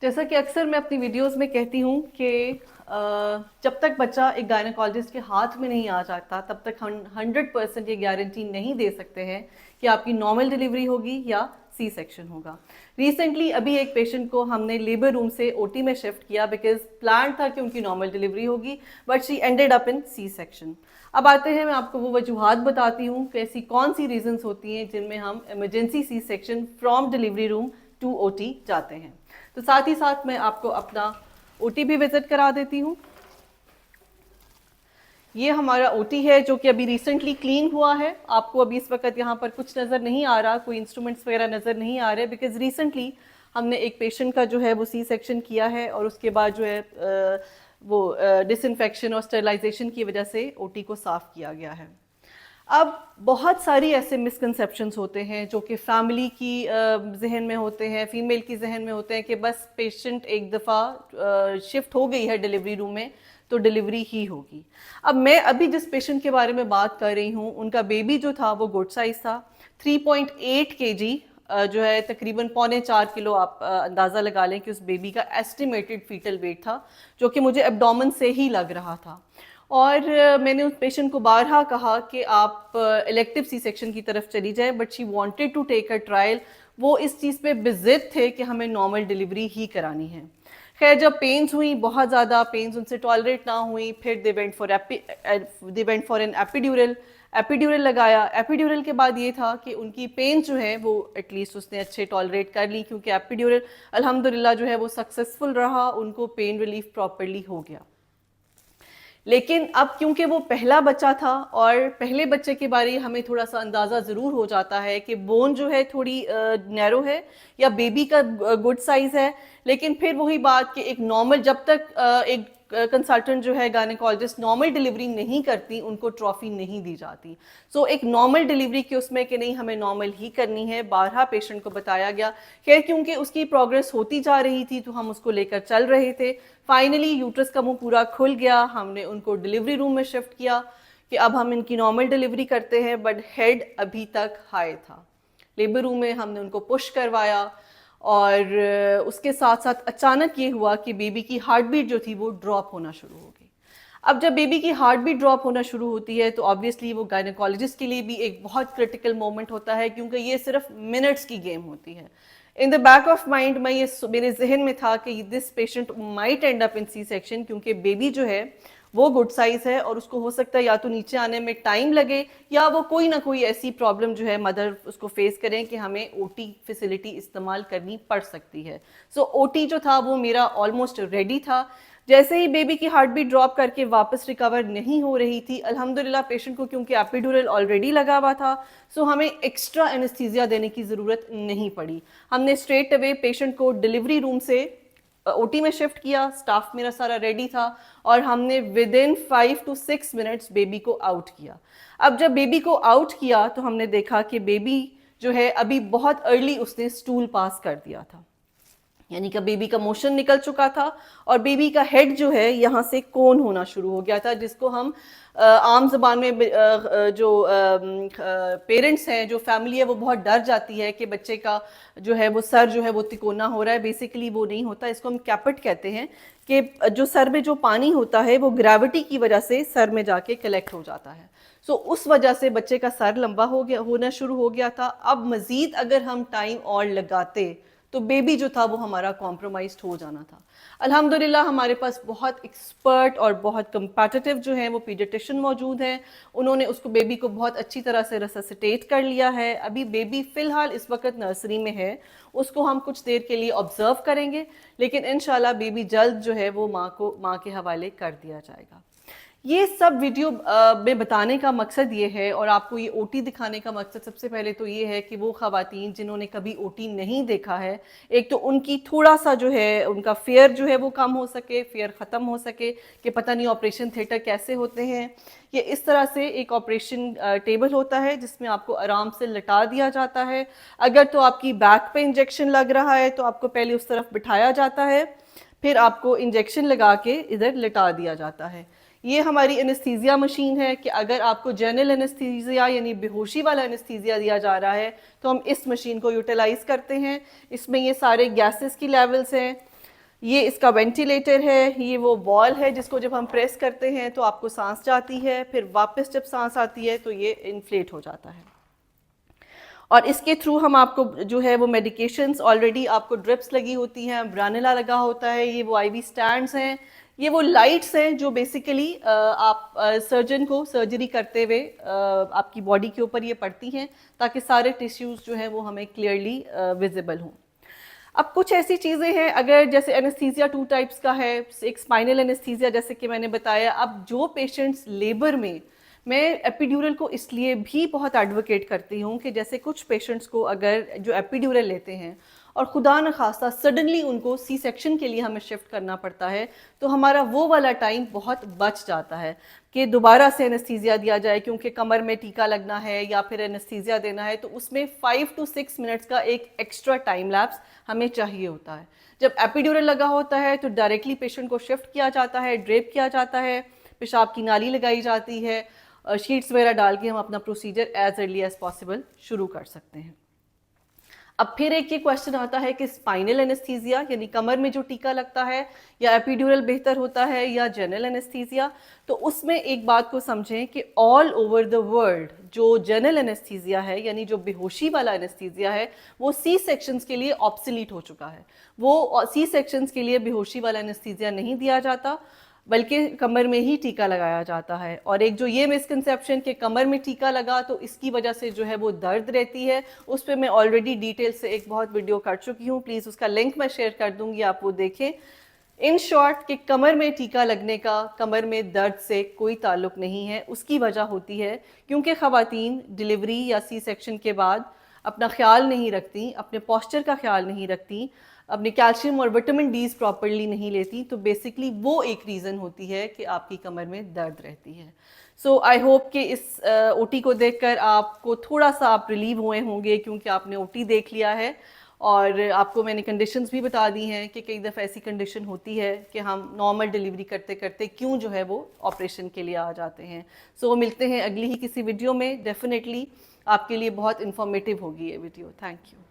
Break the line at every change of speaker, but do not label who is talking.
जैसा कि अक्सर मैं अपनी वीडियोस में कहती हूँ कि जब तक बच्चा एक गायनेकोलॉजिस्ट के हाथ में नहीं आ जाता तब तक हम 100% ये गारंटी नहीं दे सकते हैं कि आपकी नॉर्मल डिलीवरी होगी या सी सेक्शन होगा। रिसेंटली अभी एक पेशेंट को हमने लेबर रूम से ओटी में शिफ्ट किया बिकॉज प्लान था कि उनकी नॉर्मल डिलीवरी होगी, but she ended up in C section. अब आते हैं, मैं आपको वो वजूहात बताती हूँ कि ऐसी कौन सी रीजंस होती हैं जिनमें हम emergency C section from delivery room to OT जाते हैं। तो साथ ही साथ मैं आपको अपना ओटी भी विजिट करा देती हूँ। ये हमारा ओटी है जो कि अभी रिसेंटली क्लीन हुआ है। आपको अभी इस वक्त यहाँ पर कुछ नज़र नहीं आ रहा, कोई इंस्ट्रूमेंट्स वगैरह नज़र नहीं आ रहे, बिकॉज रिसेंटली हमने एक पेशेंट का जो है वो सी सेक्शन किया है और उसके बाद जो है वो डिसइंफेक्शन और स्टरलाइजेशन की वजह से ओटी को साफ़ किया गया है। अब बहुत सारी ऐसे मिसकंसेप्शंस होते हैं जो कि फैमिली की जहन में होते हैं, फीमेल की जहन में होते हैं कि बस पेशेंट एक दफ़ा शिफ्ट हो गई है डिलीवरी रूम में तो डिलीवरी ही होगी। अब मैं अभी जिस पेशेंट के बारे में बात कर रही हूँ, उनका बेबी जो था वो गुड साइज था, 3.8 kg जो है तकरीबन 3.25 किलो। आप अंदाज़ा लगा लें कि उस बेबी का एस्टिमेटेड फीटल वेट था, जो कि मुझे एब्डोमेन से ही लग रहा था। और मैंने उस पेशेंट को बारहा कहा कि आप इलेक्टिव सी सेक्शन की तरफ चली जाए, but she wanted to take a trial. वो इस चीज़ पे बेजिद थे कि हमें नॉर्मल डिलीवरी ही करानी है। खैर, जब पेन्स हुई, बहुत ज़्यादा पेन्स उनसे टॉलरेट ना हुई, फिर they went for an epidural. Epidural लगाया। एपिड्यूरल के बाद ये था कि उनकी पेन जो है वो एटलीस्ट उसने अच्छे टॉलरेट कर ली, क्योंकि एपिड्यूरल अल्हम्दुलिल्लाह जो है वो सक्सेसफुल रहा, उनको पेन रिलीफ प्रॉपरली हो गया। लेकिन अब क्योंकि वो पहला बच्चा था और पहले बच्चे के बारे में हमें थोड़ा सा अंदाज़ा ज़रूर हो जाता है कि बोन जो है थोड़ी नैरो है या बेबी का गुड साइज़ है, लेकिन फिर वही बात कि एक नॉर्मल, जब तक एक कंसल्टेंट जो है गायनेकोलॉजिस्ट नॉर्मल डिलीवरी नहीं करती, उनको ट्रॉफी नहीं दी जाती। सो एक नॉर्मल डिलीवरी की उसमें कि नहीं, हमें नॉर्मल ही करनी है, बारहा पेशेंट को बताया गया। खैर, क्योंकि उसकी प्रोग्रेस होती जा रही थी तो हम उसको लेकर चल रहे थे। फाइनली यूट्रस का मुंह पूरा खुल गया, हमने उनको डिलीवरी रूम में शिफ्ट किया कि अब हम इनकी नॉर्मल डिलीवरी करते हैं, बट हेड अभी तक हाई था। लेबर रूम में हमने उनको पुश करवाया और उसके साथ साथ अचानक ये हुआ कि बेबी की हार्ट बीट जो थी वो ड्रॉप होना शुरू हो गई। अब जब बेबी की हार्ट बीट ड्रॉप होना शुरू होती है तो ऑब्वियसली वो गायनेकोलॉजिस्ट के लिए भी एक बहुत क्रिटिकल मोमेंट होता है, क्योंकि ये सिर्फ मिनट्स की गेम होती है। In the back of mind मैं ये मेरे जहन में था कि this patient might end up in C section, क्योंकि बेबी जो है वो गुड साइज है और उसको हो सकता है या तो नीचे आने में टाइम लगे या वो कोई ना कोई ऐसी प्रॉब्लम जो है मदर उसको फेस करें कि हमें ओटी फैसिलिटी इस्तेमाल करनी पड़ सकती है। सो ओटी जो था वो मेरा ऑलमोस्ट रेडी था। जैसे ही बेबी की हार्ट बीट ड्रॉप करके वापस रिकवर नहीं हो रही थी, अल्हम्दुलिल्लाह पेशेंट को क्योंकि एपिड्यूरल ऑलरेडी लगा हुआ था, सो हमें एक्स्ट्रा एनेस्थीसिया देने की ज़रूरत नहीं पड़ी। हमने स्ट्रेट अवे पेशेंट को डिलीवरी रूम से ओटी में शिफ्ट किया। स्टाफ मेरा सारा रेडी था और हमने with in 5 to 6 minutes baby को आउट किया। अब जब बेबी को आउट किया तो हमने देखा कि बेबी जो है अभी बहुत अर्ली उसने स्टूल पास कर दिया था, यानी कि बेबी का मोशन निकल चुका था और बेबी का हेड जो है यहाँ से कोन होना शुरू हो गया था, जिसको हम आम जबान में जो पेरेंट्स हैं, जो फैमिली है, वो बहुत डर जाती है कि बच्चे का जो है वो सर जो है वो तिकोना हो रहा है। बेसिकली वो नहीं होता, इसको हम कैपेट कहते हैं कि जो सर में जो पानी होता है वो ग्रेविटी की वजह से सर में जाके कलेक्ट हो जाता है। सो उस वजह से बच्चे का सर लंबा हो गया, होना शुरू हो गया था। अब मज़ीद अगर हम टाइम और लगाते तो बेबी जो था वो हमारा कॉम्प्रोमाइज हो जाना था। अल्हम्दुलिल्लाह हमारे पास बहुत एक्सपर्ट और बहुत कम्पैटिटिव जो हैं वो पीडियाट्रिशियन मौजूद हैं। उन्होंने उसको बेबी को बहुत अच्छी तरह से रेससिटेट कर लिया है। अभी बेबी फ़िलहाल इस वक्त नर्सरी में है, उसको हम कुछ देर के लिए ऑब्ज़र्व करेंगे, लेकिन इंशाल्लाह बेबी जल्द जो है वो माँ के हवाले कर दिया जाएगा। ये सब वीडियो में बताने का मकसद ये है और आपको ये ओटी दिखाने का मकसद सबसे पहले तो ये है कि वो ख़वातीन जिन्होंने कभी ओटी नहीं देखा है, एक तो उनकी थोड़ा सा जो है उनका फेयर जो है वो कम हो सके, फेयर ख़त्म हो सके कि पता नहीं ऑपरेशन थिएटर कैसे होते हैं। ये इस तरह से एक ऑपरेशन टेबल होता है जिसमें आपको आराम से लिटा दिया जाता है। अगर तो आपकी बैक पे इंजेक्शन लग रहा है तो आपको पहले उस तरफ बिठाया जाता है, फिर आपको इंजेक्शन लगा के इधर लिटा दिया जाता है। ये हमारी एनेस्थीसिया मशीन है कि अगर आपको जनरल एनेस्थीसिया यानी बेहोशी वाला एनेस्थीसिया दिया जा रहा है तो हम इस मशीन को यूटिलाइज करते हैं। इसमें ये सारे गैसेस की लेवल्स हैं, ये इसका वेंटिलेटर है, ये वो बॉल है जिसको जब हम प्रेस करते हैं तो आपको सांस जाती है, फिर वापस जब सांस आती है तो ये इन्फ्लेट हो जाता है। और इसके थ्रू हम आपको जो है वो मेडिकेशंस, ऑलरेडी आपको ड्रिप्स लगी होती हैं, ब्रानिला लगा होता है, ये वो आईवी स्टैंड्स हैं, ये वो लाइट्स हैं जो बेसिकली आप सर्जन को सर्जरी करते हुए आपकी बॉडी के ऊपर ये पड़ती हैं ताकि सारे टिश्यूज़ जो हैं वो हमें क्लियरली विजिबल हों। अब कुछ ऐसी चीज़ें हैं, अगर जैसे एनेस्थीसिया 2 टाइप्स का है, एक स्पाइनल एनेस्थीसिया जैसे कि मैंने बताया। अब जो पेशेंट्स लेबर में, मैं एपिड्यूरल को इसलिए भी बहुत एडवोकेट करती हूँ कि जैसे कुछ पेशेंट्स को अगर जो एपिड्यूरल लेते हैं और खुदा न खास्ता सडनली उनको सी सेक्शन के लिए हमें शिफ्ट करना पड़ता है, तो हमारा वो वाला टाइम बहुत बच जाता है कि दोबारा से एनेस्थीसिया दिया जाए, क्योंकि कमर में टीका लगना है या फिर एनेस्थीसिया देना है, तो उसमें 5 to 6 मिनट्स का एक एक्स्ट्रा टाइम लैप्स हमें चाहिए होता है। जब एपिड्यूरल लगा होता है तो डायरेक्टली पेशेंट को शिफ्ट किया जाता है, ड्रेप किया जाता है, पेशाब की नाली लगाई जाती है, शीट्स वगैरह डाल के हम अपना procedure as early as possible शुरू कर सकते हैं। अब फिर एक ये क्वेश्चन आता है कि स्पाइनल एनेस्थीसिया यानी कमर में जो टीका लगता है, या एपिड्यूरल बेहतर होता है या जनरल एनेस्थीसिया। तो उसमें एक बात को समझें कि ऑल ओवर द वर्ल्ड जो जनरल एनेस्थीसिया है यानी जो बेहोशी वाला एनेस्थीसिया है, वो सी सेक्शंस के लिए ऑब्सोलीट हो चुका है। वो सी सेक्शंस के लिए बेहोशी वाला एनेस्थीसिया नहीं दिया जाता, बल्कि कमर में ही टीका लगाया जाता है। और एक जो ये मिसकंसेप्शन कि कमर में टीका लगा तो इसकी वजह से जो है वो दर्द रहती है, उस पर मैं ऑलरेडी डिटेल से एक बहुत वीडियो कर चुकी हूँ, प्लीज़ उसका लिंक मैं शेयर कर दूंगी, आप वो देखें। इन शॉर्ट कि कमर में टीका लगने का कमर में दर्द से कोई ताल्लुक नहीं है। उसकी वजह होती है क्योंकि ख़वातीन डिलीवरी या सी सेक्शन के बाद अपना ख्याल नहीं रखती, अपने पोस्चर का ख्याल नहीं रखती, अपने कैल्शियम और विटामिन डीज प्रॉपरली नहीं लेती, तो बेसिकली वो एक रीज़न होती है कि आपकी कमर में दर्द रहती है। सो आई होप कि इस ओटी को देखकर आपको थोड़ा सा आप रिलीव हुए होंगे, क्योंकि आपने ओटी देख लिया है और आपको मैंने कंडीशंस भी बता दी हैं कि कई दफ़ा ऐसी कंडीशन होती है कि हम नॉर्मल डिलीवरी करते करते क्यों जो है वो ऑपरेशन के लिए आ जाते हैं। सो मिलते हैं अगली ही किसी वीडियो में। डेफिनेटली आपके लिए बहुत इंफॉर्मेटिव होगी ये वीडियो। Thank you.